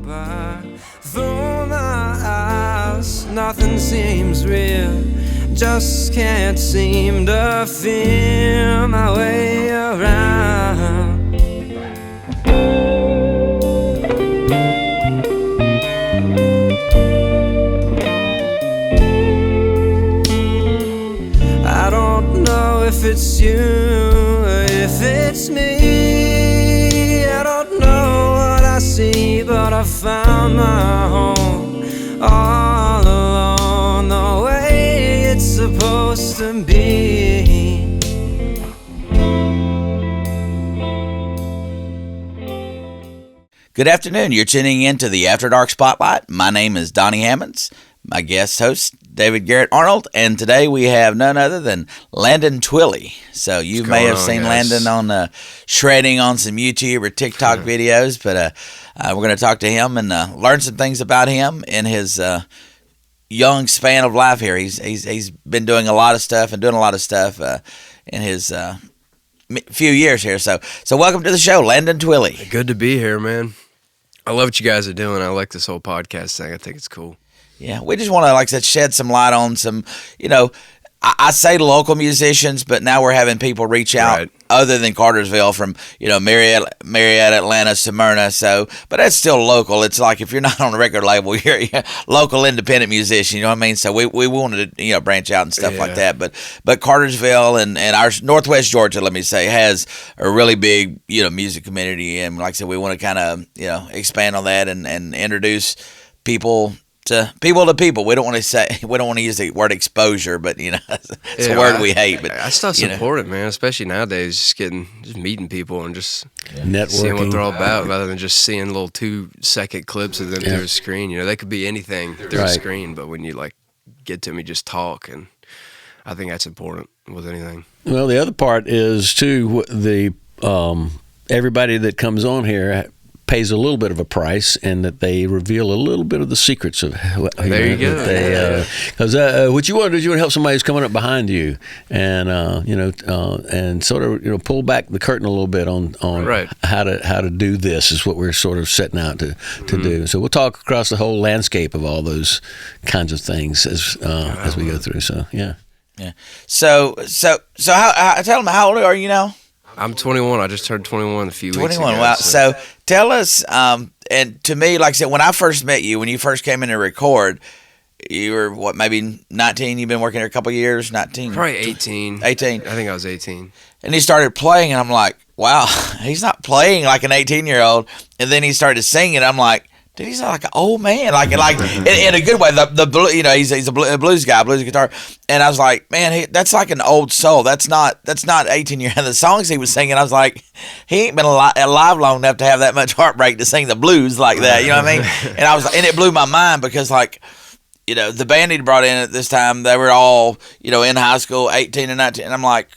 by. Through my eyes, nothing seems real. Just can't seem to feel my way around. I don't know if it's you or if it's me. I don't know what I see, but I found my home all alone, the way it's supposed to be. Good afternoon. You're tuning in to the Afterdark Spotlight. My name is Donnie Hammonds. My guest host, David Garrett Arnold, and today we have none other than Landon Twilley. So you may have seen Landon on shredding on some YouTube or TikTok videos, but we're going to talk to him and learn some things about him in his young span of life here. He's been doing a lot of stuff in his few years here. So welcome to the show, Landon Twilley. Good to be here, man. I love what you guys are doing. I like this whole podcast thing. I think it's cool. Yeah, we just want to, like I said, shed some light on some, I say local musicians, but now we're having people reach out other than Cartersville from, Marietta, Atlanta, Smyrna. So, but that's still local. It's like if you're not on a record label, you're a local independent musician, you know what I mean? So we wanted to, branch out and stuff like that. But Cartersville and our Northwest Georgia, let me say, has a really big, music community. And like I said, we want to kind of, expand on that and introduce people to people. We don't want to use the word exposure, but it's a word we hate. But that stuff's important, man. Especially nowadays, just meeting people and just networking, seeing what they're all about, rather than just seeing little 2-second clips of them through a screen. They could be anything through a screen, but when you get to them, you just talk, and I think that's important with anything. Well, the other part is too the everybody that comes on here pays a little bit of a price, and that they reveal a little bit of the secrets of there you go. Because what you want to do is you want to help somebody who's coming up behind you, and and sort of pull back the curtain a little bit on how to do this is what we're sort of setting out to do. So we'll talk across the whole landscape of all those kinds of things as we go through. So yeah. So tell them, how old are you now? I'm 21. I just turned 21 a few weeks ago. 21. Wow. So tell us, and to me, like I said, when I first met you, when you first came in to record, you were, maybe 19? You've been working here a couple of years? 19? Probably 18. 18? I think I was 18. And he started playing, and I'm like, wow, he's not playing like an 18-year-old. And then he started singing, I'm like, dude, he's like an old man, like in a good way. He's a blues guy, blues guitar, and I was like, man, that's like an old soul. That's not 18 years. And the songs he was singing, I was like, he ain't been alive long enough to have that much heartbreak to sing the blues like that. You know what I mean? And I was, and it blew my mind because the band he brought in at this time, they were all in high school, 18 and 19, and I'm like,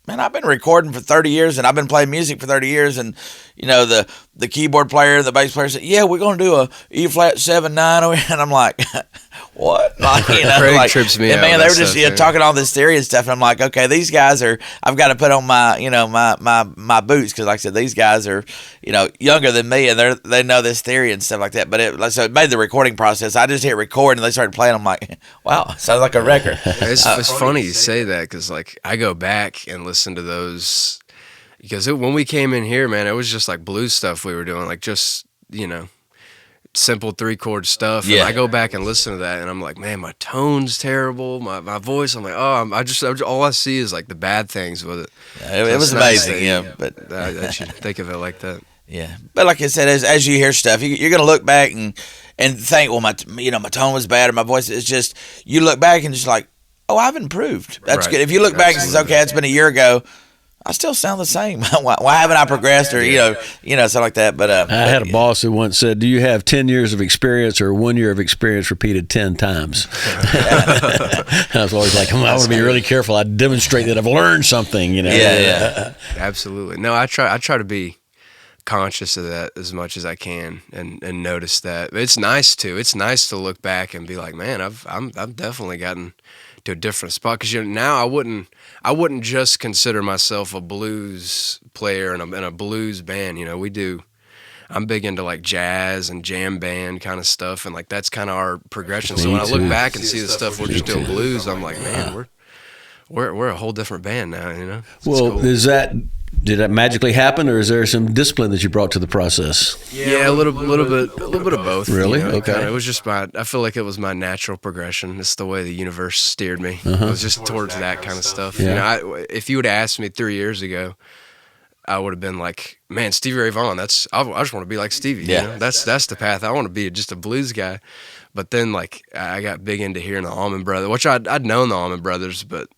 man, I've been recording for 30 years, and I've been playing music for 30 years, and the keyboard player, the bass player said, "Yeah, we're gonna do a E flat 7/9," and I'm like, "What?" Craig trips me out. And man, they were just talking all this theory and stuff, and I'm like, "Okay, these guys are. I've got to put on my my boots because, like I said, these guys are younger than me, and they know this theory and stuff like that." But it made the recording process. I just hit record, and they started playing. I'm like, "Wow, sounds like a record." It's funny you say that because I go back and listen to those. Because when we came in here, man, it was just like blues stuff we were doing, simple 3-chord stuff. Yeah. And I go back and listen to that, and I'm like, man, my tone's terrible, my voice. I'm like, all I see is like the bad things with it. Yeah, it was amazing, But I should think of it like that. Yeah, but like I said, as you hear stuff, you're gonna look back and think, well, my tone was bad or my voice. It's just you look back and just like, oh, I've improved. That's good. If you look back and say, okay, it's been a year ago, I still sound the same. Why haven't I progressed or something like that? But I had a boss who once said, "Do you have 10 years of experience or 1 year of experience repeated 10 times?" I was always like, I want to be really careful. I demonstrate that I've learned something. Yeah. Absolutely. No, I try to be conscious of that as much as I can and notice that. But it's nice to look back and be like, man, I've definitely gotten to a different spot, because now I wouldn't just consider myself a blues player and a blues band. We do I'm big into like jazz and jam band kind of stuff, and like that's kind of our progression. So when I look back and see the stuff we're just doing blues, I'm like, man, we're a whole different band now, you know. Well, cool. Did that magically happen, or is there some discipline that you brought to the process? Yeah, a little bit of both. Really? You know? Okay. It was just I feel like it was my natural progression. It's the way the universe steered me. It was just towards that kind of stuff. Yeah. You know, if you would have asked me 3 years ago, I would have been like, man, Stevie Ray Vaughan. I just want to be like Stevie. Yeah. You know? That's the path. I want to be just a blues guy. But then like I got big into hearing the Allman Brothers, which I'd known the Allman Brothers, but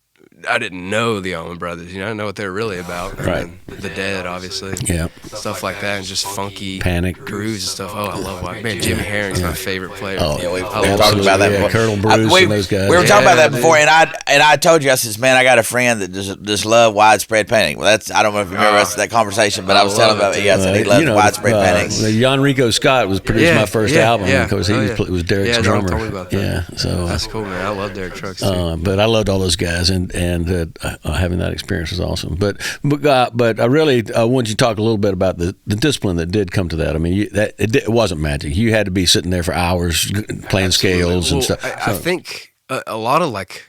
I didn't know the Allman Brothers. You know, I didn't know what they were really about. Right. And the Dead, obviously. Yeah. Stuff like that, and just funky Panic grooves and stuff. Oh, I love man. Jimmy Herring's my favorite player. Oh, Yeah, we I talked about that before. Colonel Bruce and those guys. We were talking about that before, dude. and I told you, I said, man, I got a friend that just love widespread painting. Well, I don't know if you remember that conversation, but I was telling about I said he loves widespread painting. Jan Rico Scott was produced my first album because he was Derek's drummer. Told me about that. Yeah, so That's cool, man. I love Derek Trucks too. but I loved all those guys, and having that experience was awesome. But I really want you to talk a little bit about the discipline that did come to that. I mean, it wasn't magic. You had to be sitting there for hours playing scales and stuff. I think a lot of like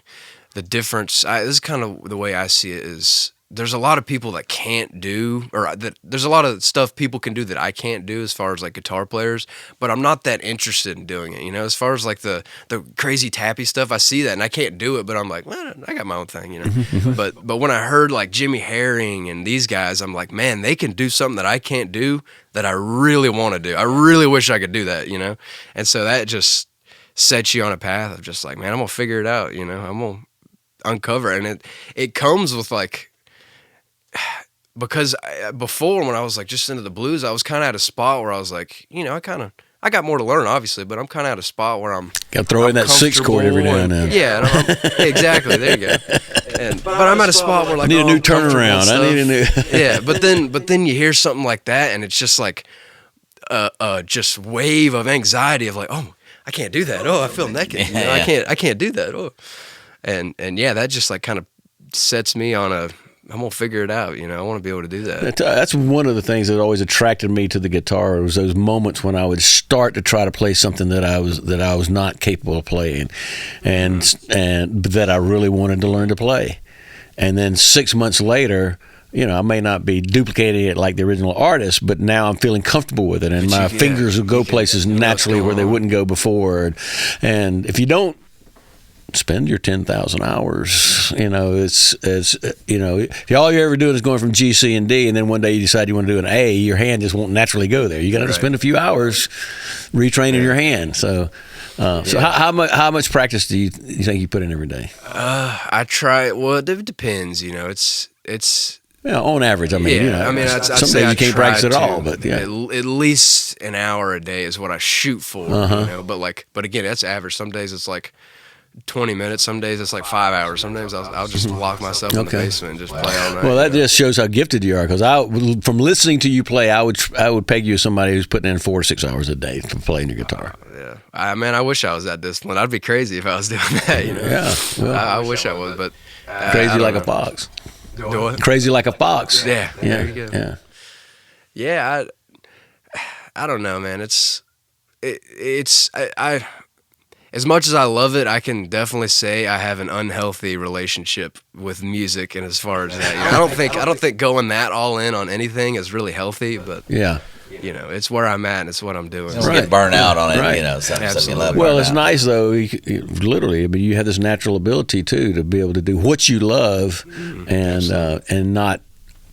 the difference. This is kind of the way I see it. Is there's a lot of people that can't do, or that there's a lot of stuff people can do that I can't do as far as like guitar players, but I'm not that interested in doing it, you know, as far as like the crazy tappy stuff, I see that and I can't do it, but I'm like, well, I got my own thing, you know. but when I heard like Jimmy Herring and these guys, I'm like, man, they can do something that I can't do that I really want to do. I really wish I could do that, you know. And so that just sets you on a path of just like, man, I'm gonna figure it out, you know. I'm gonna uncover it. And it comes with like, because before when I was like just into the blues, I was kind of at a spot where I was like, you know, I got more to learn obviously, but I'm kind of at a spot where I'm got to throw in that six chord every now and then. Yeah, exactly. There you go. But I'm at a spot where like I need a new turnaround. I need a new. Yeah, but then you hear something like that, and it's just like just wave of anxiety of like, oh, I can't do that. Oh, I feel naked. You know, I can't do that. Oh, and yeah, that just like kind of sets me on I'm gonna figure it out, you know. I want to be able to do that. That's one of the things that always attracted me to the guitar. Was those moments when I would start to try to play something that I was not capable of playing, and that I really wanted to learn to play. And then 6 months later, you know, I may not be duplicating it like the original artist, but now I'm feeling comfortable with it, and my fingers will go places naturally where they wouldn't go before. And if you don't spend your 10,000 hours, you know, it's you know, if all you're ever doing is going from G, C, and D, and then one day you decide you want to do an A, your hand just won't naturally go there. You got to spend a few hours retraining your hand. So how much practice do you think you put in every day? I try. Well, it depends. You know, it's. Yeah, on average. I mean, you know, I'd some say days you can't practice at all, but yeah, at least an hour a day is what I shoot for. You know, but again, that's average. Some days it's like 20 minutes. Some days it's like 5 hours. Sometimes I'll just lock myself in the basement and just play all night. Well, that just shows how gifted you are. Because from listening to you play, I would peg you as somebody who's putting in 4 to 6 hours a day for playing your guitar. Yeah, I wish I was that disciplined. I'd be crazy if I was doing that. You know. Yeah, well, I wish I was, but crazy like a fox. Crazy like a fox. Yeah. There you go. Yeah. Yeah. I don't know, man. I as much as I love it, I can definitely say I have an unhealthy relationship with music, and as far as that, you know, I don't think going that all in on anything is really healthy. But yeah, you know, it's where I'm at, and it's what I'm doing. Don't get burned out on it, you know. Something you love. Well, it's nice though. Literally, but you have this natural ability too to be able to do what you love, and not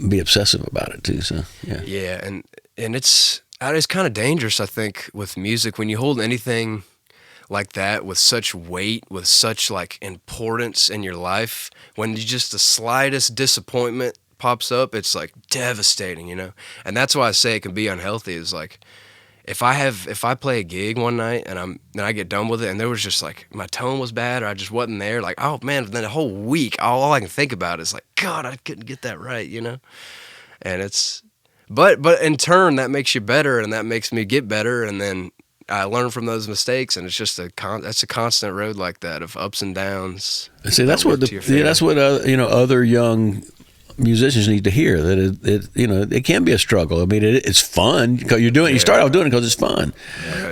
be obsessive about it too. So yeah, and it's kind of dangerous, I think, with music when you hold anything like that with such weight, with such like importance in your life, when you just the slightest disappointment pops up, it's like devastating, you know. And that's why I say it can be unhealthy. Is like if I play a gig one night and I get done with it and there was just like my tone was bad or I just wasn't there, like, oh man, then the whole week all I can think about is like, God, I couldn't get that right, you know. And it's but in turn that makes you better, and that makes me get better, and then I learn from those mistakes, and it's just that's a constant road like that of ups and downs. See, that's what you know, other young musicians need to hear that it can be a struggle. I mean, it's fun because you start off doing it because it's fun,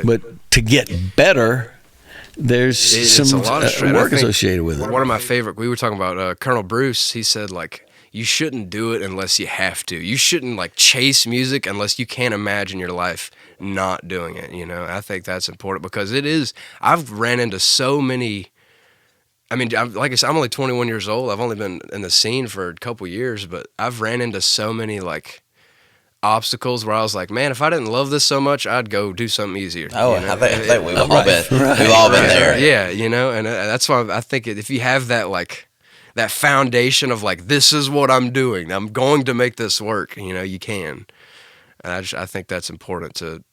but to get better, there's some work associated with it. One of my favorite, we were talking about Colonel Bruce. He said, like, you shouldn't do it unless you have to. You shouldn't, like, chase music unless you can't imagine your life not doing it, you know? I think that's important because it is, I've ran into so many, I mean, like I said, I'm only 21 years old. I've only been in the scene for a couple years, but I've ran into so many, like, obstacles where I was like, man, if I didn't love this so much, I'd go do something easier. Oh, you know? I think we've all been there. Yeah, you know, and that's why I think if you have that, like, that foundation of, like, this is what I'm doing, I'm going to make this work, you know, you can. And I think that's important to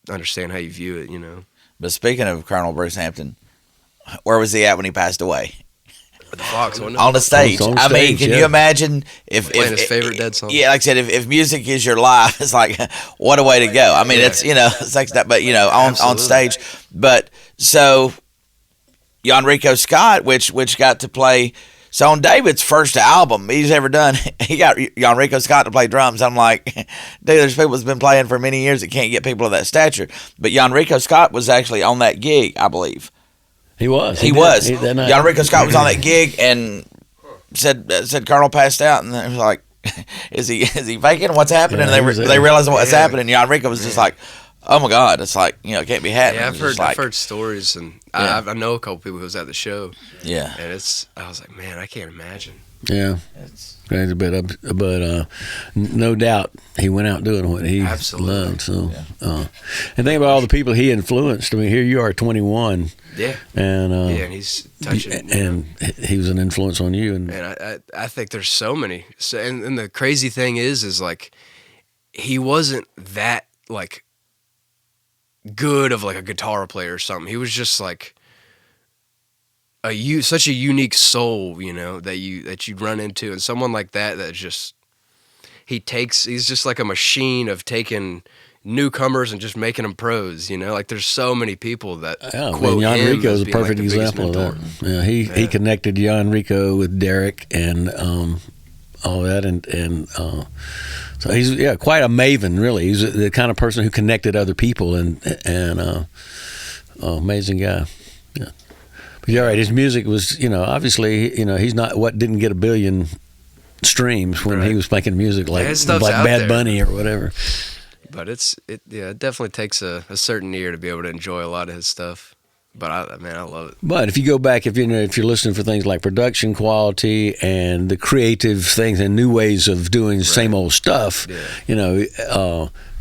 understand how you view it, you know. But speaking of Colonel Bruce Hampton, where was he at when he passed away? The Fox, wasn't it? On the stage. I mean, can you imagine if his favorite Dead song? Yeah, like I said, if music is your life, it's like, what a way to go. I mean, it's, you know, it's like that, but, you know, on stage. But so Jan Rico Scott, which got to play. So on David's first album he's ever done, he got Jan Rico Scott to play drums. I'm like, dude, there's people that's been playing for many years that can't get people of that stature. But Jan Rico Scott was actually on that gig, I believe. He was. Jan Rico Scott was on that gig and said Colonel passed out, and they was like, is he faking? What's happening? Yeah, and they realized what's happening. Jan Rico was just like, oh my God, it's like, you know, it can't be happening. Yeah, I've heard stories, and I know a couple people who was at the show. Yeah, and I was like, man, I can't imagine. Yeah, it's crazy, but no doubt he went out doing what he loved. So, and think about all the people he influenced. I mean, here you are, 21. Yeah, and he's touching, and he was an influence on you. And I think there's so many. So, and the crazy thing is like, he wasn't that, like, good of, like, a guitar player or something. He was just like such a unique soul, you know, that you'd run into, and someone like that just he's just like a machine of taking newcomers and just making them pros, you know. Like, the's so many people that quote Jan him Rico is a perfect like example of that. Yeah, he connected Jan Rico with Derek and all that, and so he's quite a maven, really. He's the kind of person who connected other people, and amazing guy. Yeah, but you're right. His music was, you know, obviously, you know, he's not didn't get a billion streams when he was making music like Bad Bunny or whatever. But it definitely takes a certain ear to be able to enjoy a lot of his stuff. But I love it. But if you go back, if you're listening for things like production quality and the creative things and new ways of doing the same old stuff, you know,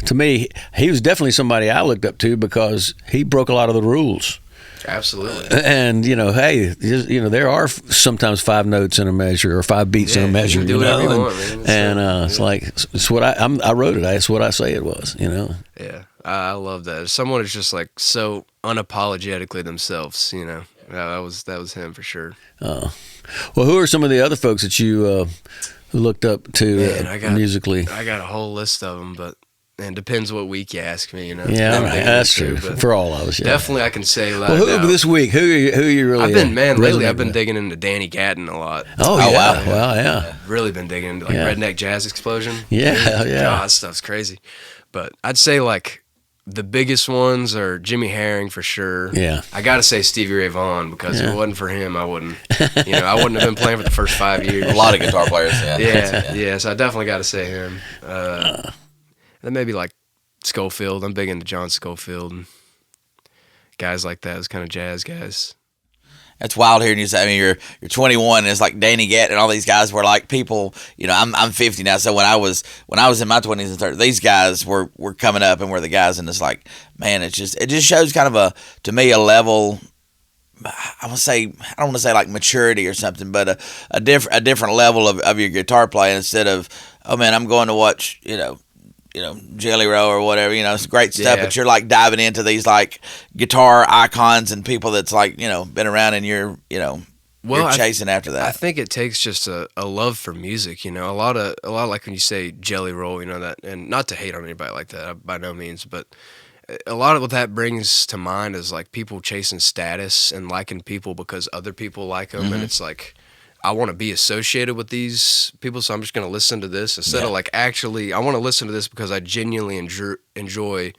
to me, he was definitely somebody I looked up to because he broke a lot of the rules. Absolutely. And, you know, hey, you know, there are sometimes 5 notes in a measure or 5 beats in a measure. You can do whatever you want, man. It's like, it's what I wrote it. It's what I say it was, you know. Yeah, I love that. If someone is just, like, so unapologetically themselves, you know. That was him for sure. Well, who are some of the other folks that you looked up to musically? I got a whole list of them, but it depends what week you ask me, you know. Yeah, right. That's true. For all of us, yeah. Definitely I can say loud. Well, this week, who are you really lately I've been digging into Danny Gatton a lot. Oh yeah. Wow, yeah. I've really been digging into, like, Redneck Jazz Explosion. Yeah. God, that stuff's crazy. But I'd say, like, the biggest ones are Jimmy Herring for sure. Yeah. I got to say Stevie Ray Vaughan because if it wasn't for him, I wouldn't have been playing for the first 5 years. A lot of guitar players, Yeah, so I definitely got to say him. Then maybe, like, Schofield. I'm big into John Schofield and guys like that. Those kind of jazz guys. That's wild hearing you say. I mean, you're 21, and it's like Danny Gatton and all these guys were like people. You know, I'm 50 now, so when I was in my 20s and 30s, these guys were coming up and were the guys, and it's like, man, it just shows kind of to me a level. I don't want to say like maturity or something, but a different level of your guitar playing instead of, oh man, I'm going to watch, you know, Jelly Roll or whatever, you know, it's great stuff, but you're like diving into these like guitar icons and people that's like, you know, been around and you're chasing after that. I think it takes just a love for music, you know, a lot of like when you say Jelly Roll, you know, that, and not to hate on anybody like that by no means, but a lot of what that brings to mind is like people chasing status and liking people because other people like them. And it's like, I want to be associated with these people, so I'm just going to listen to this instead of like actually. I want to listen to this because I genuinely enjoy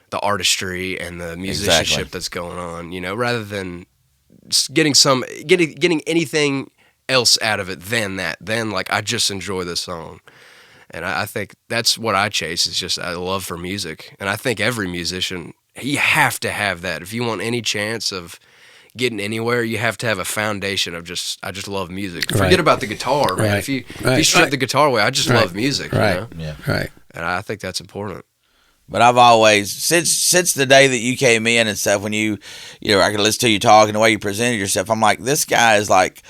the artistry and the musicianship that's going on. You know, rather than getting anything else out of it than that. Then like I just enjoy this song. And I think that's what I chase, is just a love for music. And I think every musician, you have to have that. If you want any chance of getting anywhere, you have to have a foundation of I just love music. Forget about the guitar, man. If you strip the guitar away, I just love music. You know? Yeah. Right. And I think that's important. But I've always, since the day that you came in and stuff, when I could listen to you talk and the way you presented yourself, I'm like, this guy is like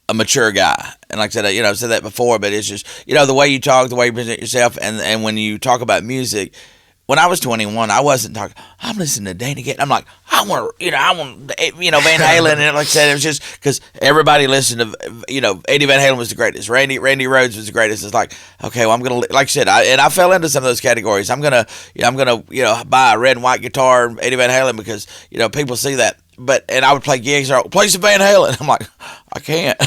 a mature guy. And like I said, I've said that before, but it's just, the way you talk, the way you present yourself, and when you talk about music. When I was 21, I wasn't talking, I'm listening to Danny Gettin. I'm like, I want Van Halen. And like I said, it was just because everybody listened to, Eddie Van Halen was the greatest. Randy Rhoads was the greatest. It's like, okay, well, I'm going to, like I said, I fell into some of those categories. I'm going to buy a red and white guitar, Eddie Van Halen, because, people see that. And I would play gigs, or play some Van Halen. I'm like, I can't.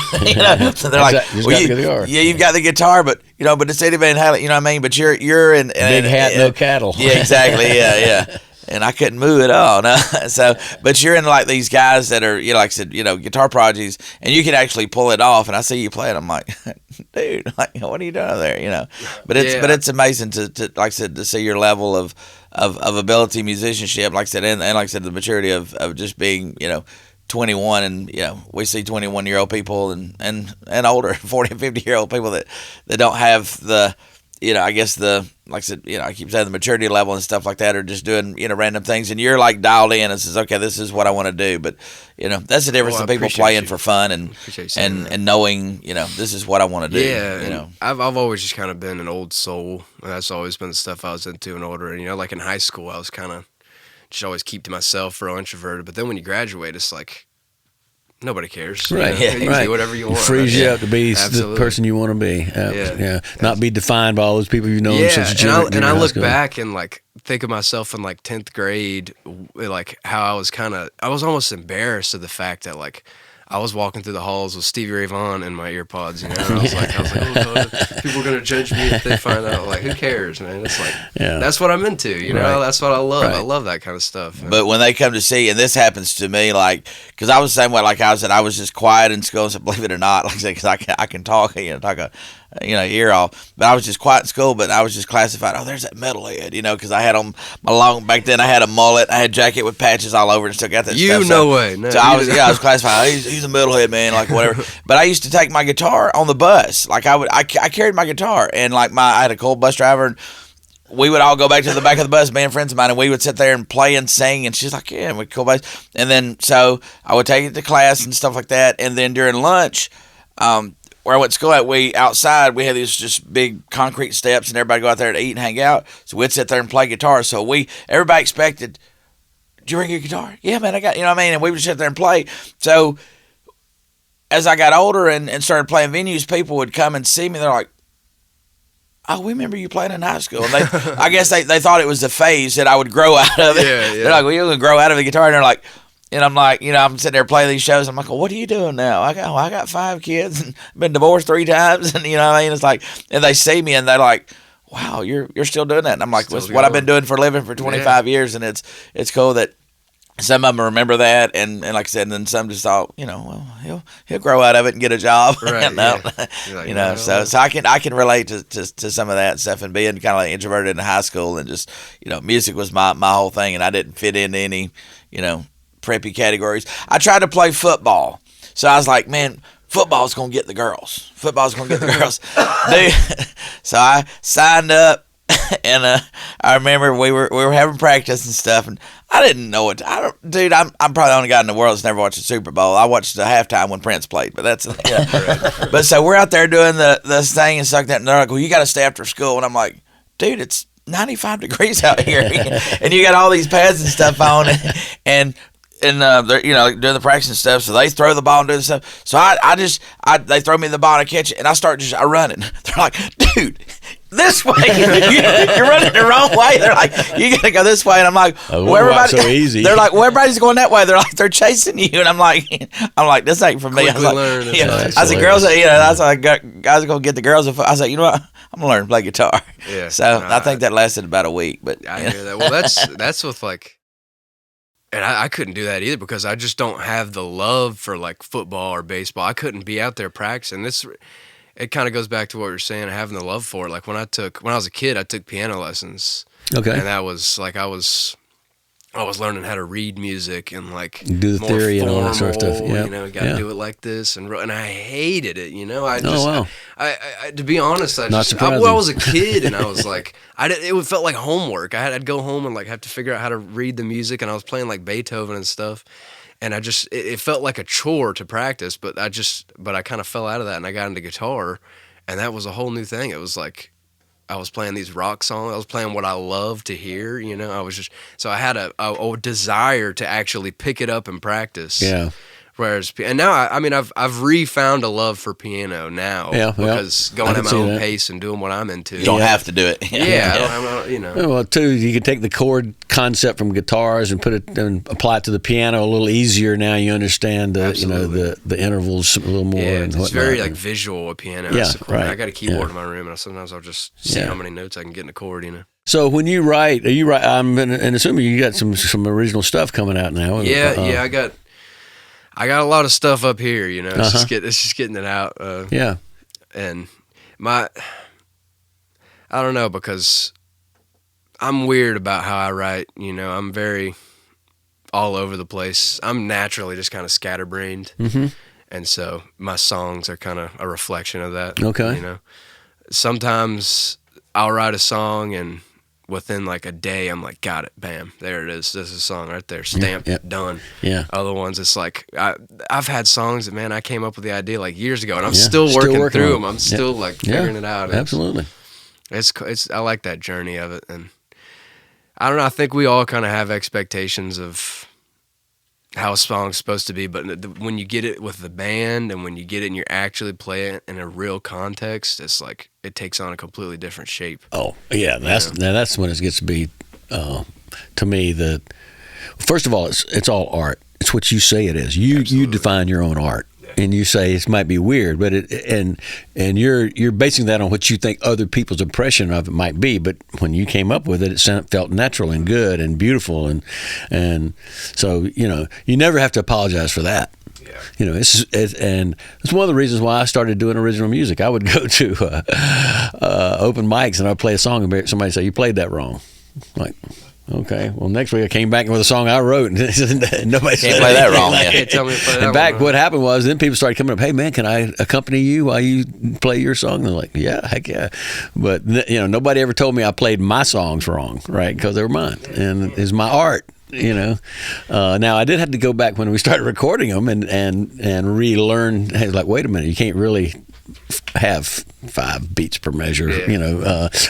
So they're like, you've got the guitar, but but it's Eddie Van Halen. You know what I mean? But you're in big hat, no cattle. Yeah, exactly. Yeah. And I couldn't move at all. No. So, but you're in like these guys that are, like I said, guitar prodigies, and you can actually pull it off. And I see you play it. I'm like, dude, like, what are you doing there? But it's amazing to like I said, to see your level of ability, musicianship, like I said, and like I said, the maturity of just being, 21, and we see 21-year-old people and older, 40 and 50-year-old people that don't have the, I guess like I said, I keep saying the maturity level and stuff like that, are just doing, random things, and you're like dialed in and says, okay, this is what I want to do. But, that's the difference in people playing for fun and knowing, this is what I want to do. Yeah. I've always just kind of been an old soul, and that's always been the stuff I was into and older. And, like in high school, I was kind of just always keep to myself, real introverted. But then when you graduate, it's like, nobody cares. Right. You can do whatever you want. It frees you up to be the person you want to be. Not be defined by all those people you've known since junior and I look school. back and like think of myself in like 10th grade, like how I was almost embarrassed of the fact that like I was walking through the halls with Stevie Ray Vaughan in my earpods, and I was like, oh God, people are gonna judge me if they find out. Like, who cares, man? It's like, that's what I'm into, That's what I love. I love that kind of stuff. But when they come to see, and this happens to me, like, because I was the same way, like I said, I was just quiet in school, so believe it or not, like I said, because I can talk, talk a ear off, but I was just quiet in school, but I was just classified, there's that metalhead, because I had on my back then I had a mullet, I had a jacket with patches all over and still got that stuff. No way. No, so I was classified, he's a metalhead, man, like whatever. But I used to take my guitar on the bus, like I carried my guitar, and like I had a cool bus driver, and we would all go back to the back of the bus, me and friends of mine, and we would sit there and play and sing, and she's like, yeah, we're cool bass. And then so I would take it to class and stuff like that, and then during lunch, where I went to school at, outside we had these just big concrete steps, and everybody go out there to eat and hang out. So we'd sit there and play guitar. So everybody expected, did you bring your guitar? Yeah, man, I got, and we would sit there and play. So as I got older and started playing venues, people would come and see me. They're like, oh, we remember you playing in high school. And I guess they thought it was a phase that I would grow out of it. Yeah. They're like, well, you're going to grow out of the guitar. And they're like, and I'm like, I'm sitting there playing these shows. I'm like, well, what are you doing now? I got 5 kids and been divorced 3 times. And, it's like, and they see me and they're like, wow, you're still doing that. And I'm like, it's what I've been doing for a living for 25 years. And it's cool that some of them remember that. And like I said, and then some just thought, well, he'll grow out of it and get a job. Right. Like, so I can relate to some of that stuff, and being kind of like introverted in high school, and just, music was my whole thing, and I didn't fit into any, preppy categories. I tried to play football, so I was like, man, football's gonna get the girls. Dude. So I signed up, and I remember we were having practice and stuff, and I didn't know what I'm probably the only guy in the world that's never watched a Super Bowl. I watched the halftime when Prince played, but that's But so we're out there doing the thing and stuff like that, and they're like, well, you got to stay after school, and I'm like, dude, it's 95 degrees out here, and you got all these pads and stuff on, and they're doing the practice and stuff. So they throw the ball and do the stuff. So they throw me the ball and I catch it, and I start running. They're like, dude, this way. You're running the wrong way. They're like, you got to go this way. And I'm like, well, everybody, so easy. They're like, well, everybody's going that way. They're like, they're chasing you. And I'm like, this ain't for me. I was like, I said, girls, that's like, guys are going to get the girls. I said, you know what? I'm going to learn to play guitar. Yeah. So I think that lasted about a week. But I hear that. Well, that's with like, and I couldn't do that either because I just don't have the love for like football or baseball. I couldn't be out there practicing. It kind of goes back to what you're saying, having the love for it. Like when I was a kid, I took piano lessons. Okay. And that was like I was learning how to read music and like do the theory and all that sort of stuff. Yeah. You got to do it like this, and I hated it. I to be honest, I was a kid, and I was like, it felt like homework. I'd go home and like have to figure out how to read the music, and I was playing like Beethoven and stuff, and it felt like a chore to practice. But I kind of fell out of that, and I got into guitar, and that was a whole new thing. It was like I was playing these rock songs. I was playing what I love to hear, so I had a desire to actually pick it up and practice. Yeah. Whereas, and now I've refound a love for piano now. Yeah. Because going at my own pace and doing what I'm into. You don't have to do it. Well, too, you can take the chord concept from guitars and put it and apply it to the piano a little easier. Now you understand the intervals a little more. Yeah, it's very like visual with piano. Yeah, right. I got a keyboard in my room, and sometimes I'll just see how many notes I can get in a chord. So when you write, I'm assuming you got some original stuff coming out now. Yeah, I got a lot of stuff up here, It's just getting it out. And I don't know, because I'm weird about how I write. I'm very all over the place. I'm naturally just kind of scatterbrained, and so my songs are kind of a reflection of that. Okay, sometimes I'll write a song and within like a day, I'm like, got it, bam, there it is. This is a song right there, stamped, done. Yeah. Other ones, it's like I've had songs that, man, I came up with the idea like years ago, and I'm still working through them. I'm still like figuring it out. Absolutely. It's I like that journey of it, and I don't know. I think we all kind of have expectations of how a song's supposed to be, but when you get it with the band and when you get it and you actually play it in a real context, it's like it takes on a completely different shape. Oh yeah, that's when it gets to be to me that first of all it's all art. It's what you say it is. You define your own art. And you say it might be weird, but you're basing that on what you think other people's impression of it might be. But when you came up with it, it felt natural and good and beautiful, and so you never have to apologize for that. Yeah. And it's one of the reasons why I started doing original music. I would go to open mics and I'd play a song and somebody say, "You played that wrong." I'm like, okay. Well, next week I came back with a song I wrote, and nobody can't play that wrong. Can't tell me to play that. In fact, what happened was then people started coming up, "Hey man, can I accompany you while you play your song?" And they're like, "Yeah, heck yeah." But nobody ever told me I played my songs wrong, right? Because they were mine, and it's my art. Now I did have to go back when we started recording them and relearn. Hey, like, wait a minute, you can't really have 5 beats per measure,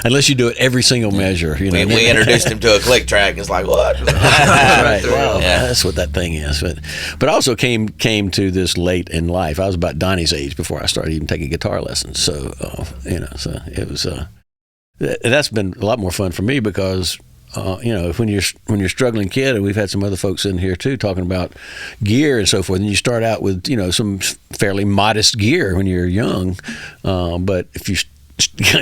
unless you do it every single measure. We introduced him to a click track. It's like, what? Right. Well, that's what that thing is. But I also came to this late in life. I was about Donnie's age before I started even taking guitar lessons. So so it was. That's been a lot more fun for me because. When you're a struggling kid, and we've had some other folks in here too talking about gear and so forth, and you start out with some fairly modest gear when you're young, but if you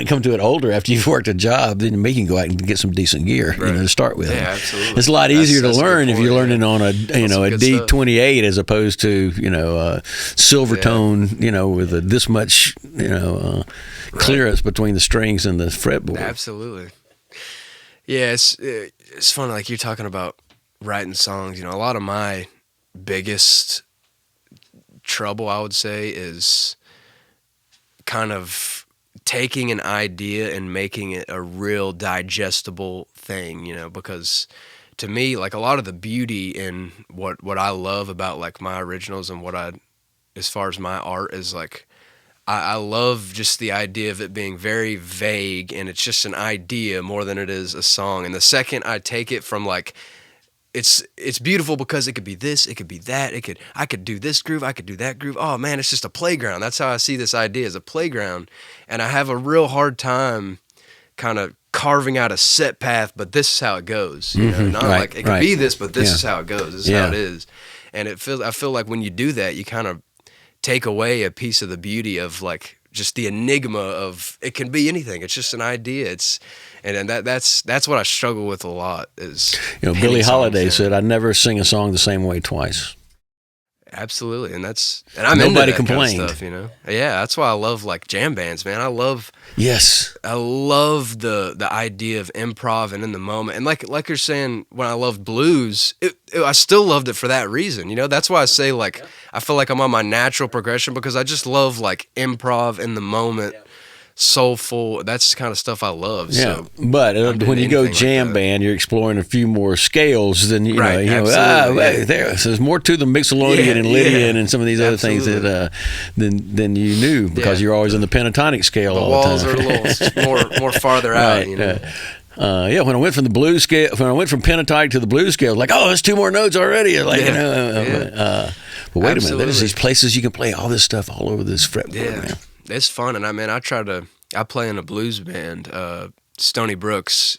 come to it older after you've worked a job, then you can go out and get some decent gear, to start with. Yeah, absolutely. It's a lot easier to learn if you're learning on a D28 as opposed to Silvertone, with this much clearance between the strings and the fretboard. Absolutely. Yeah, it's funny. Like you're talking about writing songs. A lot of my biggest trouble, I would say, is kind of taking an idea and making it a real digestible thing. Because to me, like a lot of the beauty in what I love about like my originals and as far as my art is like. I love just the idea of it being very vague, and it's just an idea more than it is a song. And the second I take it from like, it's beautiful because it could be this, it could be that, I could do this groove, I could do that groove. Oh man, it's just a playground. That's how I see this idea, as a playground. And I have a real hard time kind of carving out a set path, but this is how it goes. You know, not like it could be this, but this is how it goes. This is how it is. And I feel like when you do that, you kind of take away a piece of the beauty of like just the enigma of it can be anything. It's just an idea. And that's what I struggle with a lot is, you know, Billie Holiday said, "I never sing a song the same way twice." Absolutely, and I'm nobody into that complained. kind of stuff, you know. Yeah, that's why I love like jam bands, man. I love the idea of improv and in the moment. And like you're saying, when I loved blues, I still loved it for that reason. You know, that's why I say like I feel like I'm on my natural progression because I just love like improv in the moment. Soulful, that's the kind of stuff I love. Yeah, so but when you go jam band, you're exploring a few more scales than you know. There's more to the Mixolydian and Lydian and some of these other things that than you knew because you're always in the pentatonic scale. The all walls the time. are a little more farther out. You know? When I went from the blues scale, when I went from pentatonic to the blues scale, like, oh, there's 2 more notes already. Like, you know, but wait a minute, there's these places you can play all this stuff all over this fretboard, man. It's fun, and I play in a blues band, Stony Brooks,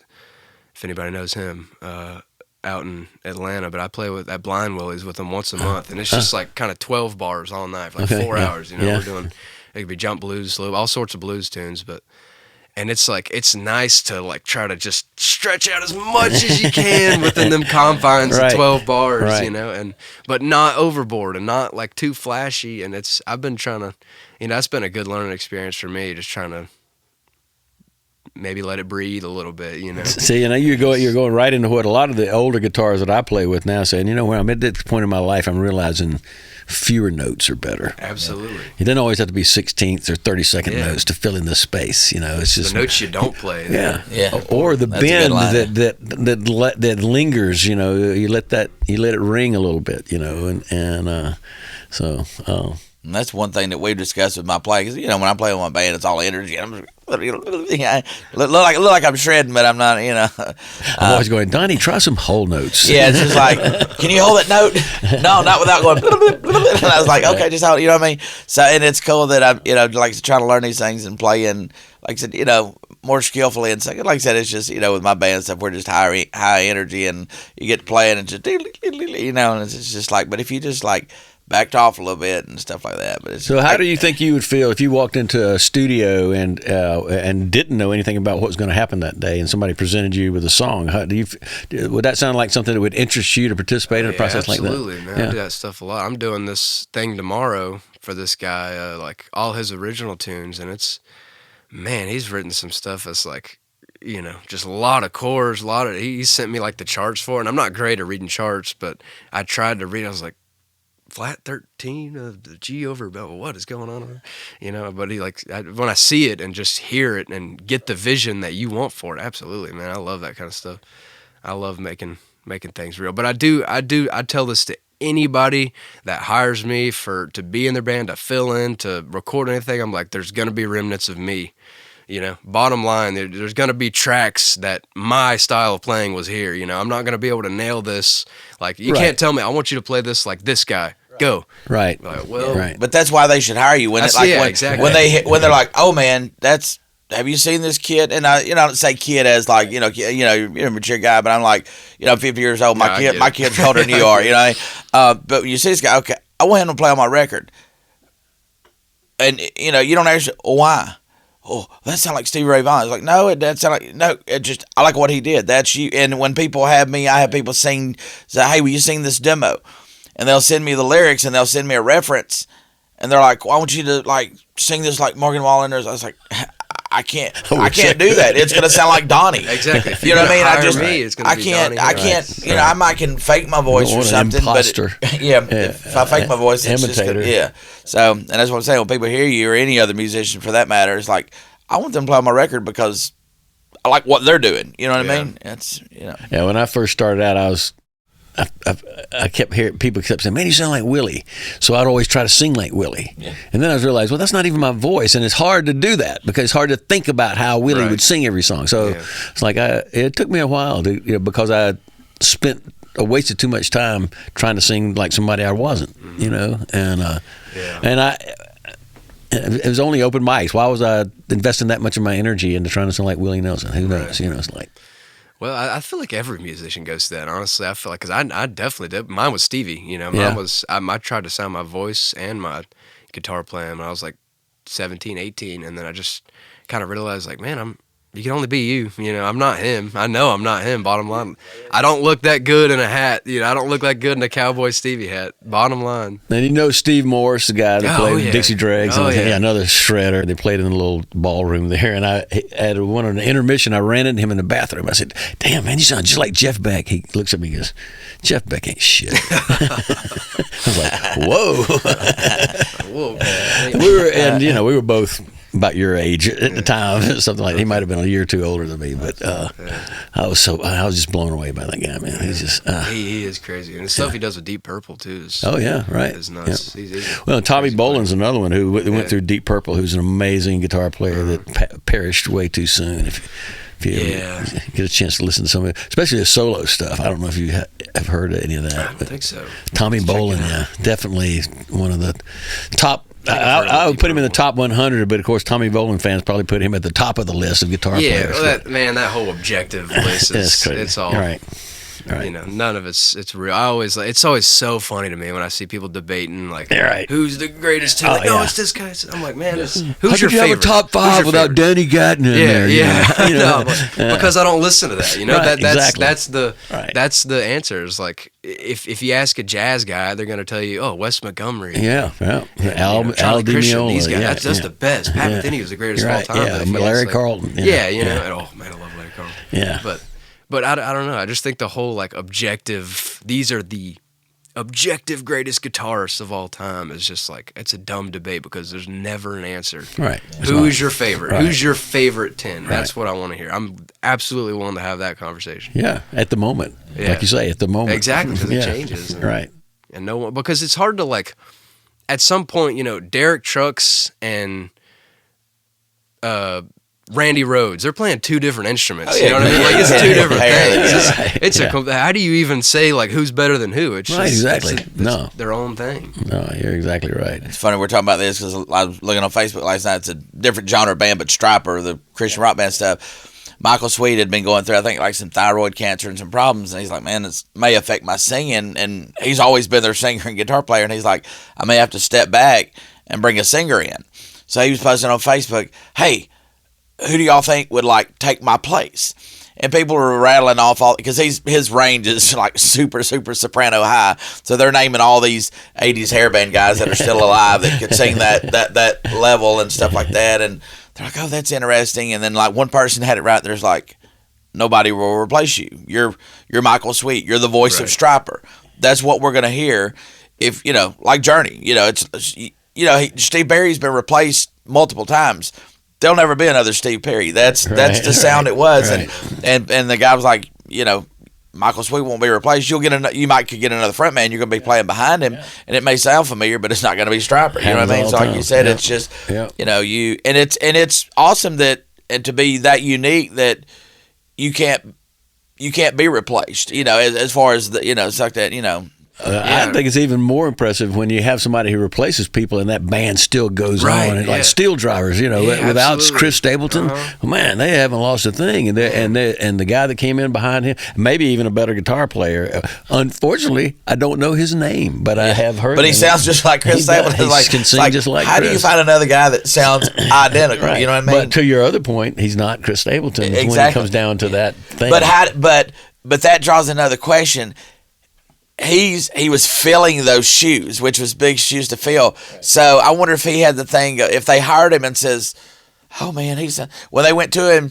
if anybody knows him, out in Atlanta, but I play at Blind Willie's with them once a month, and it's just like kind of 12 bars all night, for like 4 hours, you know, we're doing, it could be jump blues, all sorts of blues tunes, and it's like, it's nice to like try to just stretch out as much as you can within them confines of 12 bars, you know, but not overboard and not like too flashy. And I've been trying to, you know, that's been a good learning experience for me, just trying to maybe let it breathe a little bit, you know. See, you know, you're going right into what a lot of the older guitars that I play with now saying, you know, when I'm at this point in my life, I'm realizing fewer notes are better. Absolutely. It doesn't always have to be 16th or 32nd notes to fill in the space. You know, it's just the notes you don't play. Or the bend that lingers. You know, you let it ring a little bit. You know, and that's one thing that we've discussed with my playing. Because, you know, when I play with my band, it's all energy. I'm look like I'm shredding, but I'm not. You know, I'm always going, Donnie, try some whole notes. Yeah, it's just like, can you hold that note? No, not without going. And I was like, okay, just hold. You know what I mean? So, and it's cool that I'm, you know, like trying to learn these things and play, and like I said, you know, more skillfully. And second, like I said, it's just, you know, with my band stuff, we're just high energy, and you get playing and just, you know, and it's just like, but if you just like backed off a little bit and stuff like that. But so, how do you think you would feel if you walked into a studio and didn't know anything about what was going to happen that day, and somebody presented you with a song? Would that sound like something that would interest you to participate in a process like that? Absolutely, man. I do that stuff a lot. I'm doing this thing tomorrow for this guy, like all his original tunes, and he's written some stuff that's like, you know, just a lot of chords, he sent me like the charts for it, and I'm not great at reading charts, but I tried to read. I was like, flat 13 of the G over what is going on, you know? But when I see it and just hear it and get the vision that you want for it, absolutely, man. I love that kind of stuff. I love making things real. But I tell this to anybody that hires me to be in their band, to fill in, to record anything. I'm like, there's gonna be remnants of me. You know, bottom line, there's going to be tracks that my style of playing was here. You know, I'm not going to be able to nail this. Like, you can't tell me, I want you to play this like this guy. Go. Right. Like, but that's why they should hire you. Exactly. When they're like, oh man, have you seen this kid? And I don't say kid as like, you're a mature guy, but I'm like, 50 years old. My kid's older than you are, you know. But when you see this guy, okay, I want him to play on my record. And, you don't ask, why? Oh, that sounds like Stevie Ray Vaughan. It's like, no, it doesn't sound like, no, I like what he did. That's you. And when people have me, I have people say, hey, will you sing this demo? And they'll send me the lyrics and they'll send me a reference. And they're like, well, I want you to like sing this like Morgan Wallen. I was like, I can't do that. It's going to sound like Donnie. Exactly. You know what I mean? I can't, I might can fake my voice or something, imposter. But if I fake my voice, it's imitator. So, and that's what I'm saying. When people hear you or any other musician for that matter, it's like, I want them to play on my record because I like what they're doing. You know what I mean? It's, Yeah, when I first started out, I kept hearing people kept saying, man, you sound like Willie. So I'd always try to sing like Willie. Yeah. And then I realized, well, that's not even my voice. And it's hard to do that because it's hard to think about how Willie would sing every song. So it's like, it took me a while to, because I wasted too much time trying to sing like somebody I wasn't, and it was only open mics. Why was I investing that much of my energy into trying to sound like Willie Nelson? Who knows? You know, it's like. Well, I feel like every musician goes through that. Honestly, I feel like, because I definitely did. Mine was Stevie. You know, mine was, I tried to sound my voice and my guitar playing when I was like 17, 18, and then I just kind of realized, like, man, you can only be you. You know, I'm not him. I know I'm not him. Bottom line, I don't look that good in a hat. You know, I don't look that good in a Cowboy Stevie hat. Bottom line. And you know Steve Morse, the guy that played with Dixie Dregs, another shredder. They played in the little ballroom there, and I at one of the intermission, I ran into him in the bathroom. I said, "Damn, man, you sound just like Jeff Beck." He looks at me and goes, "Jeff Beck ain't shit." I was like, "Whoa." Whoa, man. We were both about your age at the time, something like that. He might have been a year or two older than me, but I was just blown away by that guy, man. He's just he is crazy, and the stuff he does with Deep Purple too is is nuts. Yeah. Well, Tommy Bolin's another one who went through Deep Purple, who's an amazing guitar player that perished way too soon. If you ever get a chance to listen to some of it, especially the solo stuff. I don't know if you have heard any of that. I don't think so. Tommy Bolin, definitely one of the top. I would put him in the top 100, but of course, Tommy Bolin fans probably put him at the top of the list of guitar players. Yeah, that whole objective list it's all right. You know, none of it's real. It's always so funny to me when I see people debating like, who's the greatest? No, it's this guy. I'm like, man, who's your favorite? Have a top 5 without Danny Gatton in there? Yeah. You know? Because I don't listen to that. You know, that's the answer. Is like, if you ask a jazz guy, they're going to tell you, Wes Montgomery. Al Di Meola. These guys, that's the best. Pat Metheny was the greatest of all time. Larry Carlton. You know. Oh man, I love Larry Carlton. Yeah, But I don't know. I just think the whole like objective. These are the objective greatest guitarists of all time is just like, it's a dumb debate because there's never an answer. Right. Who's your favorite? Right. Who's your favorite 10? Right. That's what I want to hear. I'm absolutely willing to have that conversation. Yeah, at the moment. Yeah. Like you say, at the moment. Exactly, because it changes. Right. And no one, because it's hard to like, at some point, you know, Derek Trucks and Randy Rhoads, they're playing 2 different instruments. You know what I mean? Like, it's 2 different things. How do you even say like who's better than who? It's just, exactly. It's their own thing. No, you're exactly right. It's funny we're talking about this because I was looking on Facebook last night. It's a different genre band, but Stryper, the Christian rock band stuff. Michael Sweet had been going through, I think, like some thyroid cancer and some problems, and he's like, man, this may affect my singing. And he's always been their singer and guitar player, and he's like, I may have to step back and bring a singer in. So he was posting on Facebook, hey, who do y'all think would like take my place? And people were rattling off all, because his range is like super, super soprano high. So they're naming all these 80s hairband guys that are still alive that could sing that level and stuff like that. And they're like, oh, that's interesting. And then like one person had it right. There's like, nobody will replace you. You're Michael Sweet. You're the voice of Stryper. That's what we're going to hear. If, you know, like Journey, you know, Steve Perry's been replaced multiple times. There'll never be another Steve Perry. That's the sound it was. Right. And the guy was like, you know, Michael Sweet won't be replaced. You might could get another front man. You're going to be playing behind him, and it may sound familiar, but it's not going to be Stryper. You know what I mean? So like you said, it's just you know it's awesome and to be that unique that you can't be replaced. You know, as far as it's like that. You know. I think it's even more impressive when you have somebody who replaces people and that band still goes on. Like Steel Drivers, you know, without absolutely. Chris Stapleton, man, they haven't lost a thing. And the guy that came in behind him, maybe even a better guitar player. Unfortunately, I don't know his name, but I have heard. But he sounds just like Chris Stapleton. He can sing just like how Chris. do you find another guy that sounds identical? Right. You know what I mean? But to your other point, he's not Chris Stapleton. When it comes down to that thing. But that draws another question. He was filling those shoes, which was big shoes to fill. So I wonder if he had the thing, if they hired him and says, oh man, when they went to him,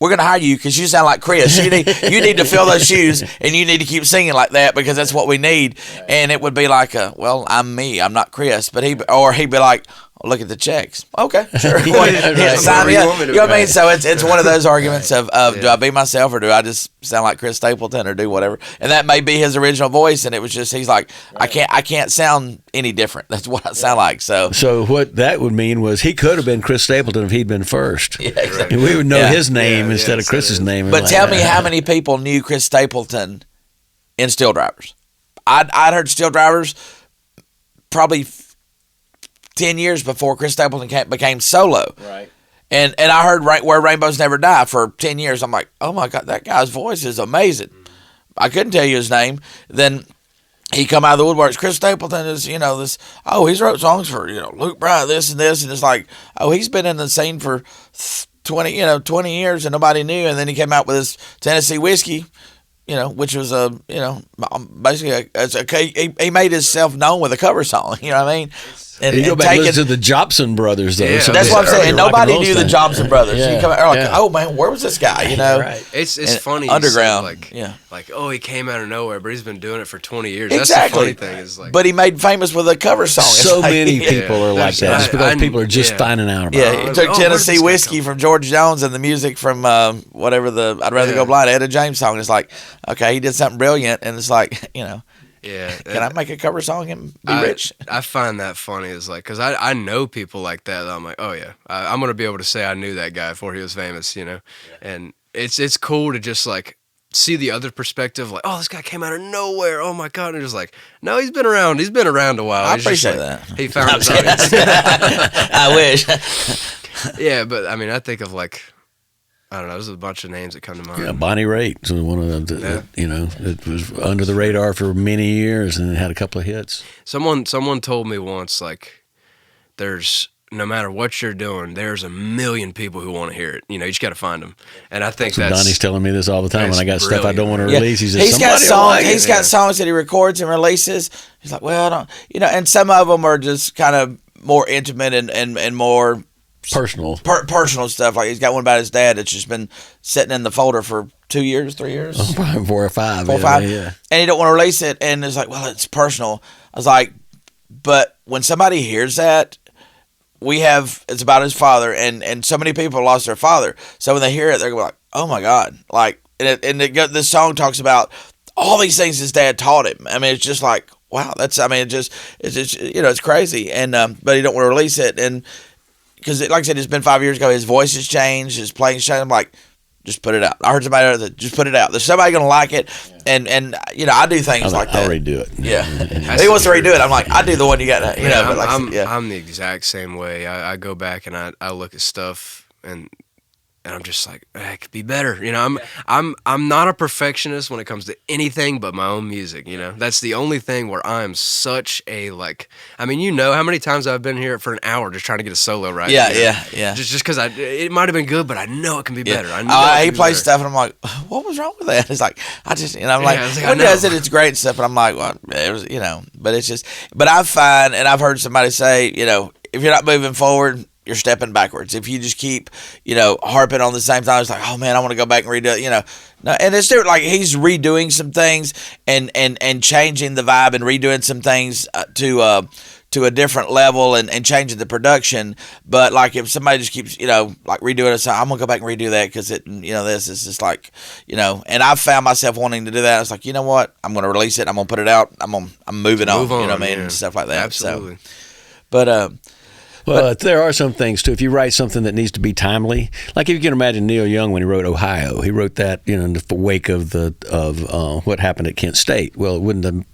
we're going to hire you because you sound like Chris. You need to fill those shoes and you need to keep singing like that because that's what we need. And it would be like, I'm me. I'm not Chris. But he'd be like, look at the checks. Okay, sure. Sign me up. You know what I mean? So it's one of those arguments of do I be myself or do I just sound like Chris Stapleton or do whatever? And that may be his original voice, and it was just he's like, I can't sound any different. That's what I sound like. So what that would mean was he could have been Chris Stapleton if he'd been first. Yeah, exactly. We would know his name instead of Chris's name. But tell me how many people knew Chris Stapleton in Steel Drivers? I'd heard Steel Drivers probably 10 years before Chris Stapleton became solo. Right. And I heard Where Rainbows Never Die for 10 years. I'm like, oh my God, that guy's voice is amazing. I couldn't tell you his name. Then he come out of the woodworks. Chris Stapleton is, this, he's wrote songs for, Luke Bryan, this and this. And it's like, he's been in the scene for 20 years and nobody knew. And then he came out with his Tennessee Whiskey, which was basically he made himself known with a cover song. You know what I mean? And you go back and listen to the Jobson brothers, though. Yeah, so that's what I'm saying. Nobody knew the Jobson brothers. Yeah, you come out like, oh man, where was this guy? Right. It's funny. Underground, he came out of nowhere, but he's been doing it for 20 years. Exactly. That's the funny thing. Is but he made famous with a cover song. So many people are like that. It's because people are just finding out about it. He took Tennessee Whiskey from George Jones and the music from whatever the I'd Rather Go Blind, Etta James song. It's like, okay, he did something brilliant, and it's like, Yeah. Can I make a cover song and be rich? I find that funny. Is like, because I know people like that. I'm like, oh yeah, I'm gonna be able to say I knew that guy before he was famous, And it's cool to just like see the other perspective. Like, oh, this guy came out of nowhere. Oh my God, and just like, no, he's been around. He's been around a while. I appreciate that. He found his audience. I wish. Yeah, but I mean, I think of like, I don't know. There's a bunch of names that come to mind. Yeah, Bonnie Raitt was one of them. It was under the radar for many years and it had a couple of hits. Someone told me once, like, there's no matter what you're doing, there's a million people who want to hear it. You just got to find them. And I think that's Donnie's telling me this all the time when I got stuff I don't want to release. He says, he's got songs. He's got songs that he records and releases. He's like, well, I don't, and some of them are just kind of more intimate and more personal stuff. Like he's got one about his dad that's just been sitting in the folder for 2 years, 3 years, probably 4 or 5, 4 or 5, yeah. And he don't want to release it. And it's like, well, it's personal. I was like, but when somebody hears that, it's about his father, and so many people lost their father. So when they hear it, they're gonna be like, oh my God, like, this song talks about all these things his dad taught him. I mean, it's just like, wow, it's crazy. And but he don't want to release it, and because, like I said, it's been 5 years ago. His voice has changed. His playing's changed. I'm like, just put it out. I heard somebody that just put it out. There's somebody going to like it. And I do things like that. I'll redo it. Yeah. He wants to redo it. I'm like, I do the one you got. I'm the exact same way. I go back and I look at stuff and I'm just like, it could be better. I'm not a perfectionist when it comes to anything but my own music. That's the only thing where I'm such a like. I mean, how many times I've been here for an hour just trying to get a solo right. Yeah. Just because it might have been good, but I know it can be better. I know he plays stuff, and I'm like, what was wrong with that? It's like I'm like, when he does it, it's great and stuff. But I'm like, well, it was, but it's just. But I find, and I've heard somebody say, if you're not moving forward, you're stepping backwards. If you just keep, harping on the same thing, it's like, oh man, I want to go back and redo it, No, and it's different. Like he's redoing some things and changing the vibe and redoing some things to a different level and changing the production. But like if somebody just keeps, like redoing it, so I'm gonna go back and redo that because this is just like, and I've found myself wanting to do that. It's like, you know what? I'm gonna release it. I'm gonna put it out. I'm moving on. You know what I mean? And stuff like that. Absolutely. So, but well, there are some things too. If you write something that needs to be timely, like if you can imagine Neil Young when he wrote Ohio, he wrote that in the wake of what happened at Kent State. Well, it wouldn't have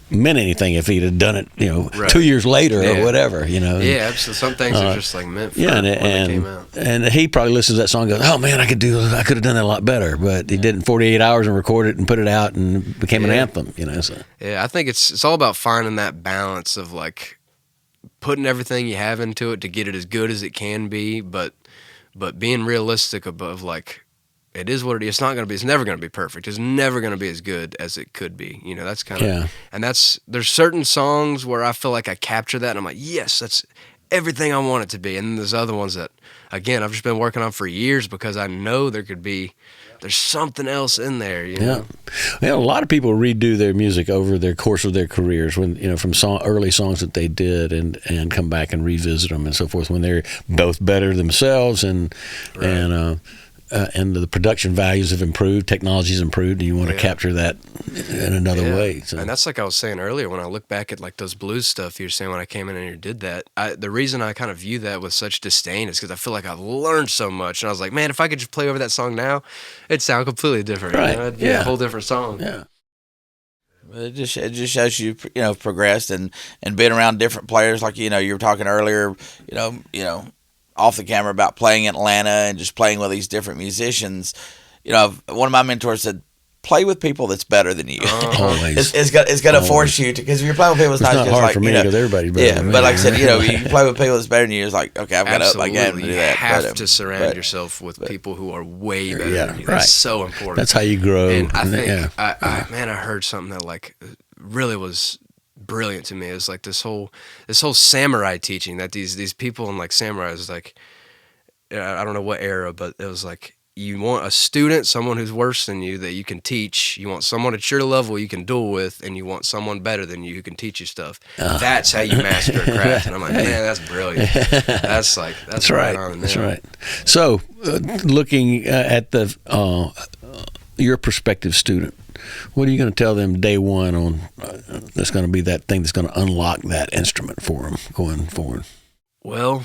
meant anything if he'd have done it, right. 2 years later or whatever, Yeah, absolutely. Some things are just like meant for when they came out. And he probably listens to that song and goes, oh man, I could have done that a lot better, but he did it in 48 hours and recorded it and put it out and it became an anthem, So. Yeah, I think it's all about finding that balance of like putting everything you have into it to get it as good as it can be, but being realistic of like, it is what it is. It's not going to be. It's never going to be perfect. It's never going to be as good as it could be. That's kind of, and there's certain songs where I feel like I capture that and I'm like, yes, that's everything I want it to be. And then there's other ones that, again, I've just been working on for years because I know there's something else in there. Yeah. Well, a lot of people redo their music over their course of their careers when, from early songs that they did and come back and revisit them and so forth when they're both better themselves and the production values have improved, technology's improved, and you want to capture that in another way. So. And that's like I was saying earlier, when I look back at like those blues stuff you were saying when I came in and you did that, the reason I kind of view that with such disdain is because I feel like I've learned so much. And I was like, man, if I could just play over that song now, it'd sound completely different. Right. It'd be a whole different song. Yeah. It just shows you progressed and been around different players. Like you were talking earlier, off the camera about playing in Atlanta and just playing with these different musicians. One of my mentors said, play with people that's better than you. Always. It's going to force you to, because if you're playing with people, it's not just hard like, for me because everybody's better than me. but like I said, you play with people that's better than you. It's like, okay, I've got to up my game to do that. You have to surround yourself with people who are way better than you. That's right. so important. That's how you grow. And I think, I heard something that like really was brilliant to me. It was like this whole samurai teaching that these people in like samurai is like, I don't know what era, but it was like, you want a student, someone who's worse than you that you can teach. You want someone at your level you can duel with, and you want someone better than you who can teach you stuff. That's how you master a craft. And I'm like, man, that's brilliant. That's right on. That's right. So, looking at your prospective student, what are you going to tell them day one on that's going to be that thing that's going to unlock that instrument for them going forward? Well,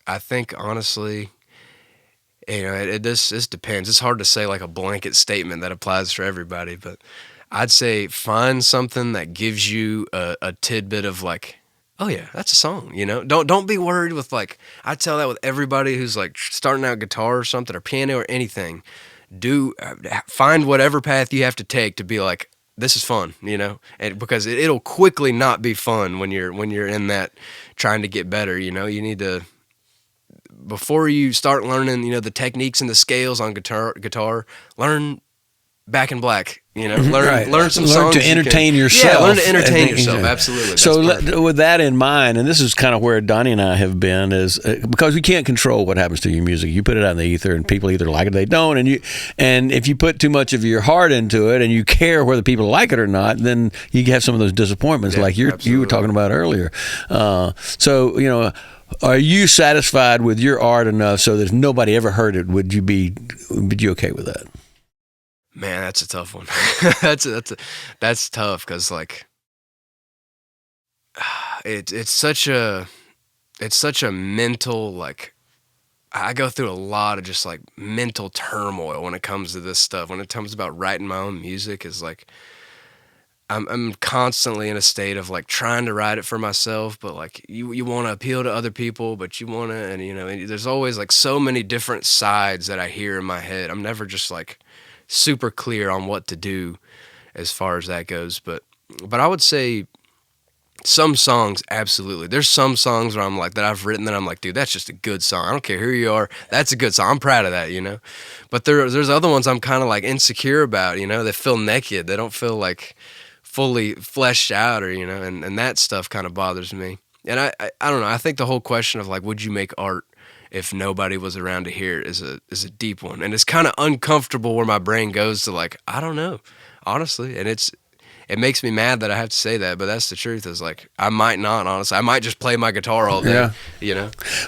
I think honestly, this depends. It's hard to say like a blanket statement that applies for everybody, but I'd say find something that gives you a tidbit of like, oh yeah, that's a song. Don't be worried with like, I tell that with everybody who's like starting out guitar or something or piano or anything. Find whatever path you have to take to be like, this is fun, and because it'll quickly not be fun when you're in that trying to get better. You need to, before you start learning, the techniques and the scales on guitar, learn Back in Black. Learn some songs. Learn to entertain yourself. Yeah, learn to entertain yourself. Absolutely. So with that in mind, and this is kind of where Donnie and I have been, is because we can't control what happens to your music. You put it out in the ether, and people either like it or they don't. And if you put too much of your heart into it, and you care whether people like it or not, then you have some of those disappointments, like you were talking about earlier. So are you satisfied with your art enough so that if nobody ever heard it, would you be okay with that? Man, that's a tough one. That's tough because like it's such a mental, like, I go through a lot of just like mental turmoil when it comes to this stuff. When it comes about writing my own music, is like I'm constantly in a state of like trying to write it for myself, but like you want to appeal to other people, but you want to, and there's always like so many different sides that I hear in my head. I'm never just like super clear on what to do as far as that goes, but I would say some songs, absolutely. There's some songs where I'm like, that I've written that I'm like, dude, that's just a good song. I don't care who you are. That's a good song. I'm proud of that, But there's other ones I'm kind of like insecure about, that feel naked. They don't feel like fully fleshed out, or and that stuff kind of bothers me. And I don't know. I think the whole question of like, would you make art if nobody was around to hear it is a deep one, and it's kind of uncomfortable where my brain goes to like, I don't know, honestly, and it makes me mad that I have to say that, but that's the truth. Is like, I might not, honestly. I might just play my guitar all day.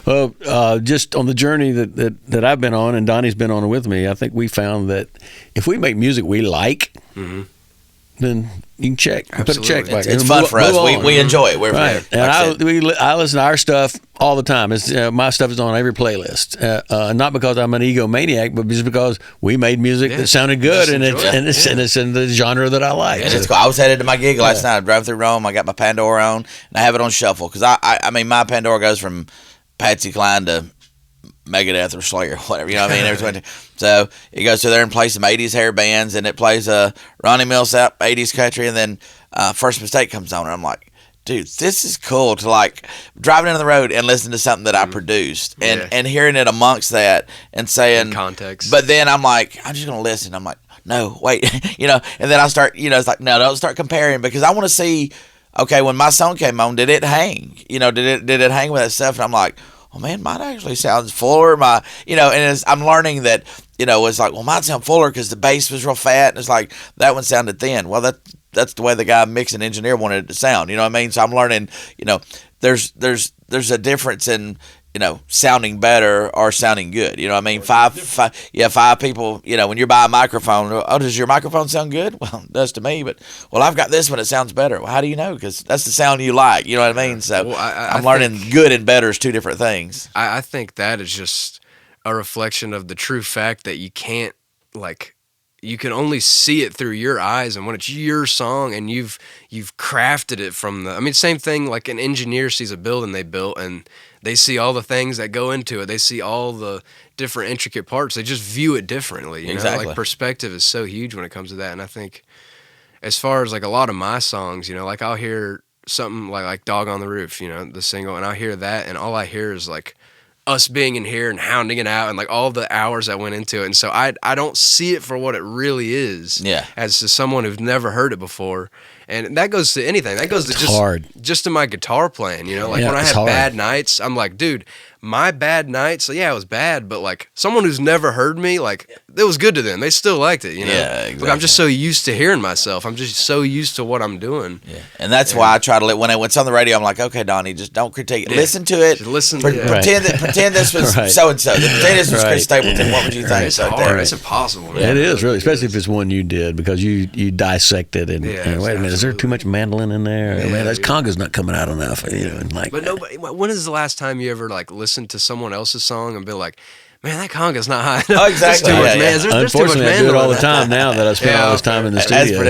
Well, just on the journey that I've been on, and Donnie's been on with me, I think we found that if we make music we like. Mm-hmm. Then you can check. Put a check back. It's fun for us. We enjoy it. We're right. And I listen to our stuff all the time. It's my stuff is on every playlist. Not because I'm an egomaniac, but just because we made music that sounded good, and it's in the genre that I like. And it's cool. I was headed to my gig last night. I drove through Rome. I got my Pandora on, and I have it on shuffle because I mean my Pandora goes from Patsy Cline to Megadeth or Slayer, whatever, everything. So it goes through there and plays some 80s hair bands, and it plays Ronnie Millsap 80s country, and then First Mistake comes on, and I'm like, dude, this is cool to like driving down the road and listen to something that I produced, and hearing it amongst that and saying in context. But then I'm like, I'm just gonna listen. I'm like, no, wait, and then I start, it's like, no, don't start comparing, because I want to see, okay, when my song came on, did it hang? Did it hang with that stuff? And I'm like, oh man, mine actually sounds fuller. And I'm learning that, it's like, well, mine sound fuller because the bass was real fat, and it's like that one sounded thin. Well, that's the way the guy mix and engineer wanted it to sound. You know what I mean? So I'm learning, there's a difference in, sounding better or sounding good. You know what I mean? Five people, when you're buying a microphone, oh, does your microphone sound good? Well, it does to me, but, well, I've got this one, it sounds better. Well, how do you know? Because that's the sound you like. You know what I mean? So I'm learning good and better is two different things. I think that is just a reflection of the true fact that you can't, like, you can only see it through your eyes, and when it's your song and you've crafted it from the, I mean, same thing like an engineer sees a building they built and they see all the things that go into it. They see all the different intricate parts. They just view it differently. You know, like perspective is so huge when it comes to that. And I think as far as like a lot of my songs, you know, like I'll hear something like Dog on the Roof, you know, the single, and I'll hear that and all I hear is like us being in here and hounding it out and like all the hours that went into it. And so I don't see it for what it really is. Yeah. As to someone who's never heard it before. And that goes to anything. That goes to just to my guitar playing, you know? Like when I have bad nights, I'm like, dude, my bad nights, yeah, it was bad, but like someone who's never heard me, like it was good to them. They still liked it, you know? Yeah, exactly. Like, I'm just so used to hearing myself. I'm just so used to what I'm doing. Yeah. And that's why I try to when it's on the radio, I'm like, okay, Donnie, just don't critique it. Yeah. Listen to it. Just listen. Pretend this was so-and-so. Pretend this was Chris Stapleton. What would you think? It's hard. It's impossible, man. It is, really, especially if it's one you did, because you dissect it and wait a minute, is there too much mandolin in there? Yeah, man, that conga's not coming out enough. You know, and like, but nobody. When is the last time you ever like listened to someone else's song and be like, man, that conga's not high enough. Oh, exactly. Too much, man. There's too much Unfortunately, I do it all the time now that I spend all this time in the studio.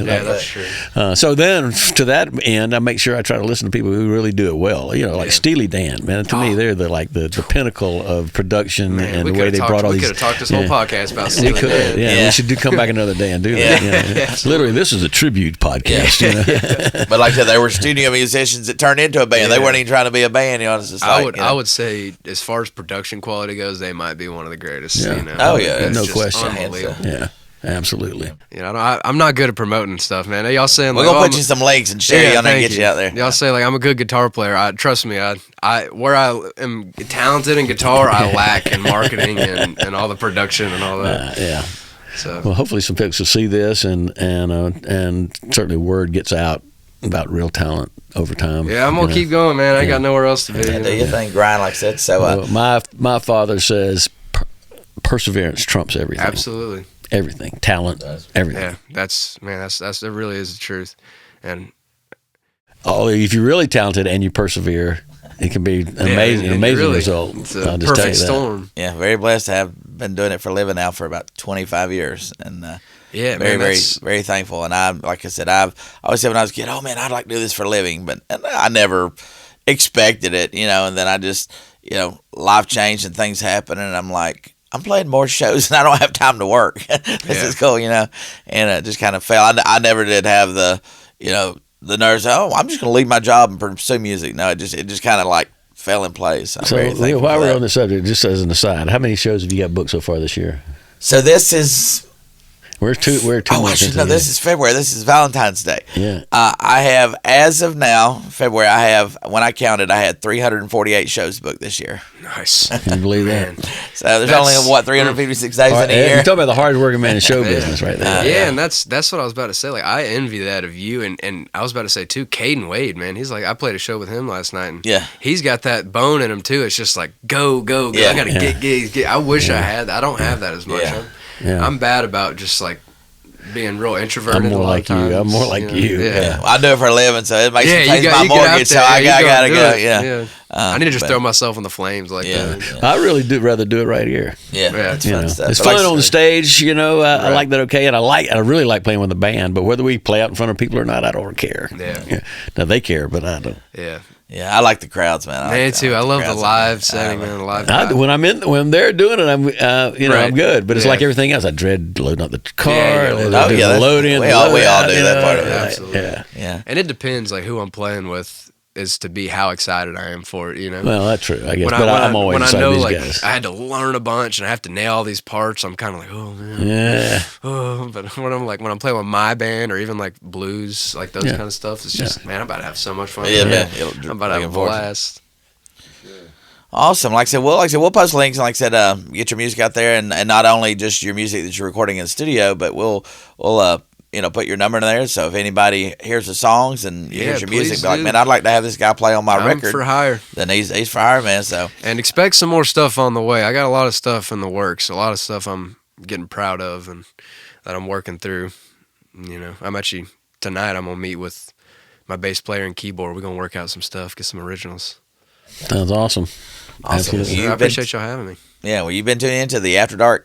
That's true. So then, to that end, I make sure I try to listen to people who really do it well. You know, like Steely Dan, man. To me, they're the pinnacle of production and the way they brought all these. We could have talked this whole podcast about Steely Dan. Yeah, we should come back another day and do that. Literally, this is a tribute podcast. You know? But like I said, there were studio musicians that turned into a band. They weren't even trying to be a band. You know, it's just like, I would say, as far as production quality goes, they might be one of the greatest. Yeah. You know? Oh yeah, no question. Unbelievable. Yeah, absolutely. You know, I'm not good at promoting stuff, man. Y'all saying we're like, gonna put you some links and share you on there and get you out there. Y'all say like I'm a good guitar player. Trust me, I where I am talented in guitar, I lack in marketing and all the production and all that. Yeah. So well, hopefully some folks will see this and certainly word gets out about real talent over time. Yeah, I'm gonna keep going, man. I ain't got nowhere else to be. Do your thing, grind, like I said. So my father says perseverance trumps everything. Absolutely. Everything, talent, everything. Yeah, that's that really is the truth. And if you're really talented and you persevere, it can be an amazing result. It's a perfect storm. Yeah, very blessed to have been doing it for a living now for about 25 years, and very thankful. And like I said, I've always said when I was a kid, oh man, I'd like to do this for a living, but I never expected it, you know. And then I just, you know, life changed and things happened, and I'm like, I'm playing more shows and I don't have time to work. This is cool, you know. And it just kind of fell. I never did have the, you know, the nerves. Oh, I'm just going to leave my job and pursue music. No, it just kind of like fell in place. So while we're on the subject, just as an aside, how many shows have you got booked so far this year? So this is. We're two months into no, this is February. This is Valentine's Day. Yeah. I have, as of now, February, when I counted, I had 348 shows booked this year. Nice. Can you believe that? So there's only, 356 days in a year? You're talking about the hard-working man in show business right there. And that's what I was about to say. Like, I envy that of you. And I was about to say, too, Caden Wade, man. He's like, I played a show with him last night. And he's got that bone in him, too. It's just like, go. Yeah. I got to get gigs. I wish I had that. I don't have that as much. I'm bad about just like being real introverted. I'm more like you. Yeah. Well, I do it for a living, so it makes me pay my mortgage. So I gotta go. Yeah. I need to just throw myself in the flames like that. I really do rather do it right here. Yeah, it's fun stuff. It's fun on the stage, you know. I like that. Okay, and I really like playing with the band. But whether we play out in front of people or not, I don't care. Yeah. Now they care, but I don't. Yeah, I like the crowds, man. Me too. I love the live setting, man. The live. When they're doing it, I'm good. But it's like everything else. I dread loading up the car. Loading. We all do that part of it. Absolutely. Yeah. And it depends, like who I'm playing with, is to be how excited I am for it. You know. Well, that's true. I guess, I'm always excited. When I know, like, guys. I had to learn a bunch and I have to nail all these parts, I'm kind of like, oh man. Yeah. Oh, but when I'm playing with my band or even like blues, like those kind of stuff, it's just man, I'm about to have so much fun. Yeah, man. I'm about to have a blast. Awesome. Like I said, we'll post links and like I said, get your music out there and not only just your music that you're recording in the studio, but we'll put your number in there. So if anybody hears the songs and hears your music, be like, man, I'd like to have this guy play on my record. For hire. Then he's for hire, man. So and expect some more stuff on the way. I got a lot of stuff in the works. A lot of stuff I'm getting proud of and that I'm working through. You know, I'm actually tonight. I'm gonna meet with my bass player and keyboard. We're gonna work out some stuff, get some originals. Sounds awesome. Absolutely. I appreciate y'all having me. Yeah, well, you've been tuning into the Afterdark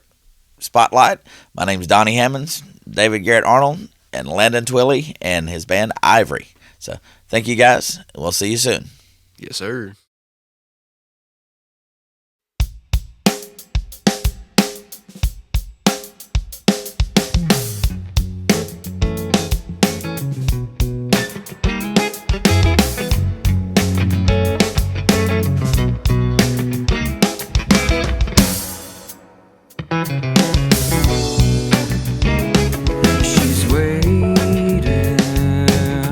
spotlight. My name's Donnie Hammonds, David Garrett Arnold, and Landon Twilley and his band Ivory. So thank you guys. We'll see you soon. Yes, sir. She's waiting,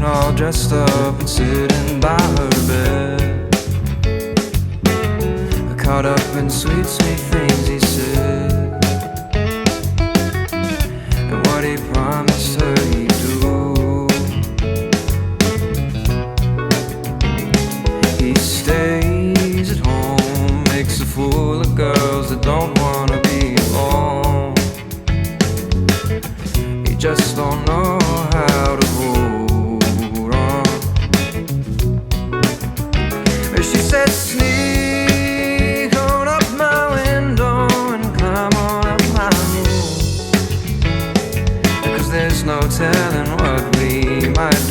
all dressed up and sitting by her bed. Caught up in sweet, sweet things he said, and what he promised her he'd do. He stays at home, makes a fool of girls that don't wanna be alone. He just don't know how to hold on. She said, sneak on up my window and climb on up my roof, 'cause there's no telling what we might